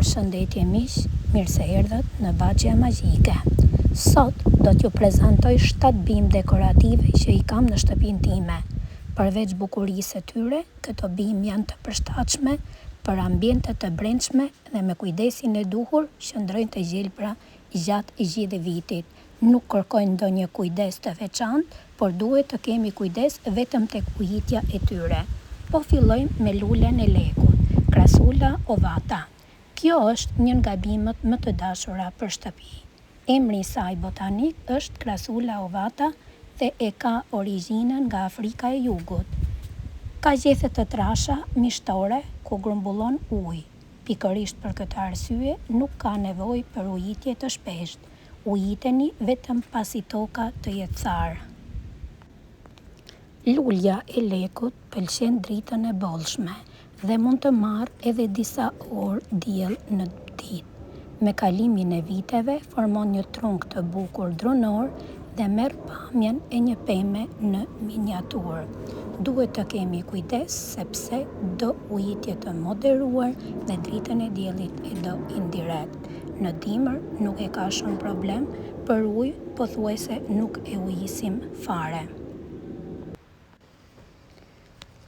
Përshëndetje miq, mirë se erdhët në Baxhia Magjike. Sot do t'ju prezantoj 7 bimë dekorative që i kam në shtëpinë time. Përveç bukurisë së tyre, këto bimë janë të përshtatshme për ambiente të brendshme dhe me kujdesin e duhur qëndrojnë të gjelbra gjatë gjithë vitit. Nuk kërkojnë ndonjë kujdes të veçantë, por duhet të kemi kujdes vetëm tek ujitja e tyre. Po fillojmë me lulen e lekut, krasula ovata. Kjo është një nga bimët më të dashura për shtëpi. Emri i saj botanik është krasula ovata dhe e ka origjinën nga Afrika e Jugut. Ka gjethe të trasha mishtore ku grumbullon ujë. Pikërisht për këtë arsye nuk ka nevojë për ujitje të shpeshtë. Ujiteni vetëm pasi toka të jetë tharë. Lulja e lekut pëlqen dritën e bollshme dhe mund të marrë edhe disa orë diell në ditë. Me kalimin e viteve formon një trunk të bukur dronor dhe merr pamjen e një peme në miniaturë. Duhet të kemi kujdes sepse do ujitje të moderuar dhe dritën e diellit e do indirekt. Në dimër nuk e ka shumë problem, për ujë pothuajse nuk e ujisim fare.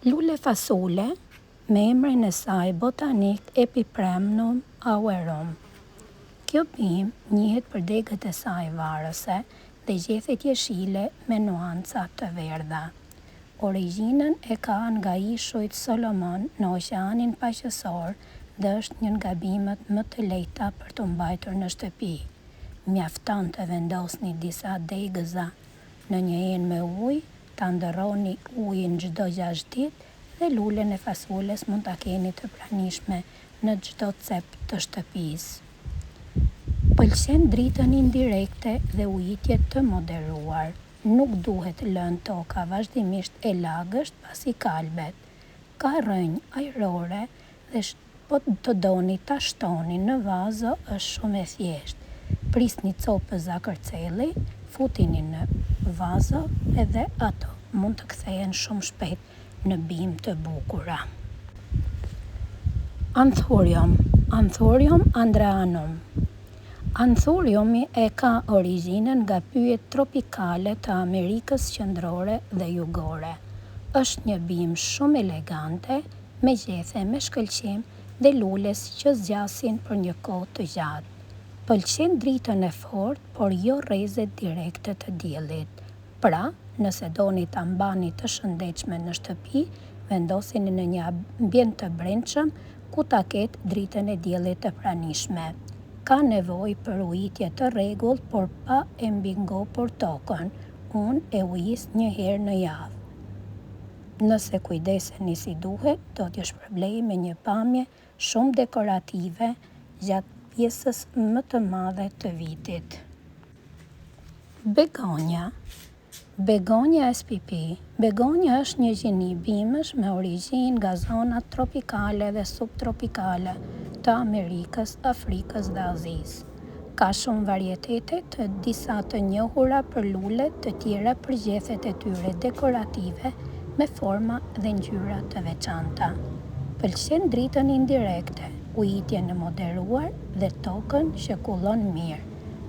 Lule fasole me emrin e saj botanik Epipremnum aureum. Kjo bimë njihet për degët e saj varëse dhe gjethet jeshile me nuanca të verdha. Origjinën e ka nga ishujt Solomon në Oqeanin Paqësor dhe është një nga bimët më të lehta për të mbajtur në shtëpi. Mjafton të vendosni disa degëza në një enë me ujë, ta ndërroni ujin çdo 6 ditë dhe lulen e fasoles mund ta keni të pranishme në çdo cep të shtëpisë. Pëlqen dritën indirekte dhe ujitje të moderuar. Nuk duhet lënë toka vazhdimisht e lagësht pasi kalbet. Ka rrënjë ajrore dhe po të doni ta shtoni në vazo është shumë e thjeshtë. Prisni copës zakërcelli, futini në vazo edhe ato mund të kthehen shumë shpejt në bimë të bukura. Anthurium andreanum. Anthuriumi e ka origjinën nga pyjet tropikale të Amerikës qendrore dhe jugore. Është një bimë shumë elegante, me gjethe me shkëlqim dhe lules që zgjasin për një kohë të gjatë. Pëlqen dritën e fortë, por jo rrezet direkte të diellit. Pra, nëse doni ta mbani të shëndetshme në shtëpi, vendosini në një ambient të brendshëm ku ta ketë dritën e diellit të pranishme. Ka nevojë për ujitje të rregullt, por pa e mbingopur tokën. Unë e ujis një herë në javë. Nëse kujdeseni si duhet, do t'ju shpërblej me një pamje shumë dekorative gjatë pjesës më të madhe të vitit. Begonja. Begonja spp. Begonja është një gjini bimësh me origjinë nga zonat tropikale dhe subtropikale të Amerikës, Afrikës dhe Azisë. Ka shumë varietete, të disa të njohura për lulet, të tjera për gjethet e tyre dekorative me forma dhe ngjyra të veçanta. Pëlqen dritën indirekte, ujitjen e moderuar dhe tokën që kullon mirë.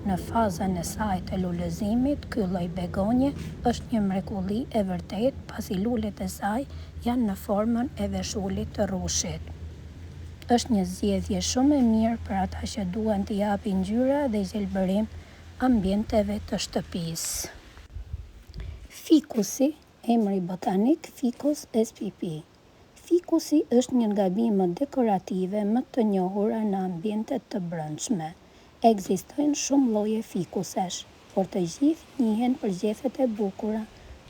Në fazën e saj të lulëzimit, ky lloj begonje është një mrekulli e vërtetë pasi lulet e saj janë në formën e veshulit të rrushit. Është një zgjedhje shumë e mirë për ata që duan t'i japin ngjyra dhe gjelbërim ambienteve të shtëpisë. Fikusi, emri botanik Ficus spp. Fikusi është një nga bimët dekorative më të njohura në ambientet të brendshme. Ekzistojnë shumë lloje fikusesh, por të gjithë njihen për gjethet e bukura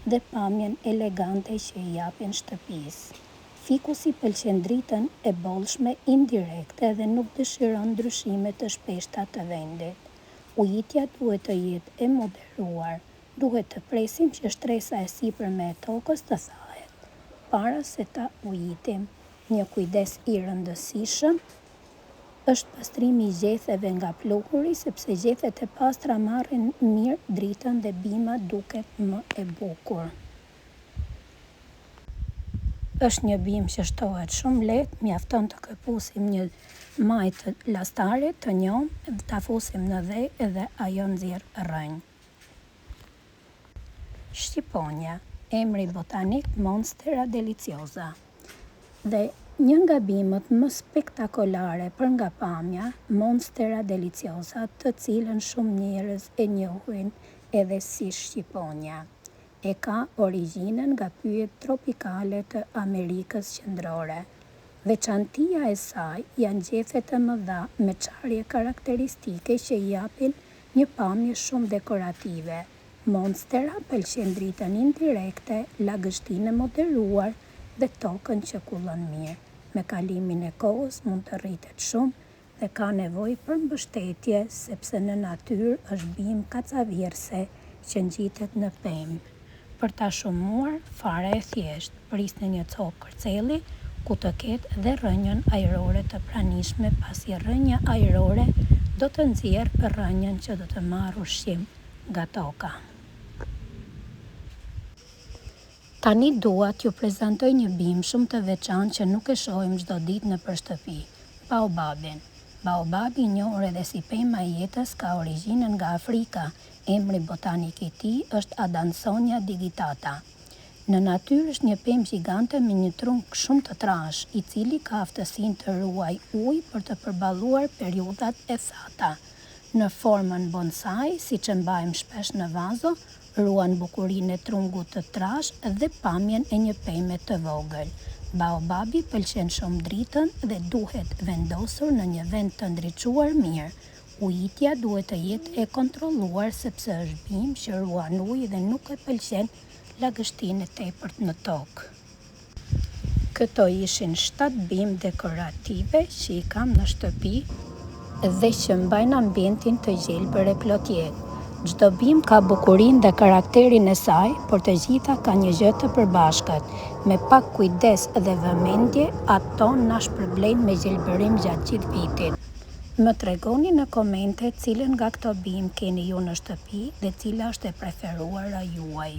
dhe pamjen elegante që i japin shtëpisë. Fikusi pëlqen dritën e bollshme indirekte dhe nuk dëshiron ndryshime të shpeshta të vendit. Ujitja duhet të jetë e moderuar. Duhet të presim që shtresa e sipërme e tokës të thahet para se ta ujitim. Një kujdes i rëndësishëm është pastrimi i gjetheve nga pluhuri, sepse gjethet e pastra marrin mirë dritën dhe bima duket më e bukur. Është një bimë që shtohet shumë lehtë, mjafton të këpusim një majë të lastarit të njomë, ta fusim në dhej dhe ajo nxjerr rrënjë. Shqiponja, emri botanik Monstera deliciosa. Dhe një nga bimët më spektakolare për nga pamja, Monstera deliciosa, të cilën shumë njerëz e njohin edhe si shqiponja. E ka origjinën nga pyjet tropikale të Amerikës Qendrore. Veçantia e saj janë gjefet e mëdha me çarje karakteristike që i japin një pamje shumë dekorative. Monstera pëlqen dritën indirekte, lagështinë e moderuar dhe tokën që kullon mirë. Me kalimin e kohës mund të rritet shumë dhe ka nevojë për mbështetje sepse në natyrë është bimë kacavjerse që ngjitet në pemë. Për ta shumuar, fare e thjeshtë, prisni një copë kërcelli ku të ketë dhe rrënjën ajrore të pranishme, pasi rrënja ajrore do të nxjerrë rrënjën që do të marrë ushqim nga toka. Tani dua t'ju prezantoj një bimë shumë të veçantë që nuk e shohim çdo ditë nëpër shtëpi, baobabin. Baobabi, i njohur edhe si pema e jetës, ka origjinën nga Afrika. Emri botanik i tij është Adansonia digitata. Në natyrë është një pemë gjigante me një trunk shumë të trashë, i cili ka aftësinë të ruajë ujë për të përballuar periudhat e thata. Në formën bonsai, siç e mbajmë shpesh në vazo, ruan bukurinë e trungut të trashë dhe pamjen e një peme të vogël. Baobabi pëlqen shumë dritën dhe duhet vendosur në një vend të ndriçuar mirë. Ujitja duhet të jetë e kontrolluar sepse është bimë që ruan ujë dhe nuk e pëlqen lagështinë e tepërt në tokë. Këto ishin 7 bimë dekorative që i kam në shtëpi dhe që mbajnë ambientin të gjelbër e plot jetë. Çdo bimë ka bukurinë dhe karakterin e saj, por të gjitha ka një gjë të përbashkët. Me pak kujdes dhe vëmendje, ato na shpërblejnë me gjelbërim gjatë gjithë vitit. Më tregoni në komente cilën nga këto bimë keni ju në shtëpi dhe cila është e preferuara juaj.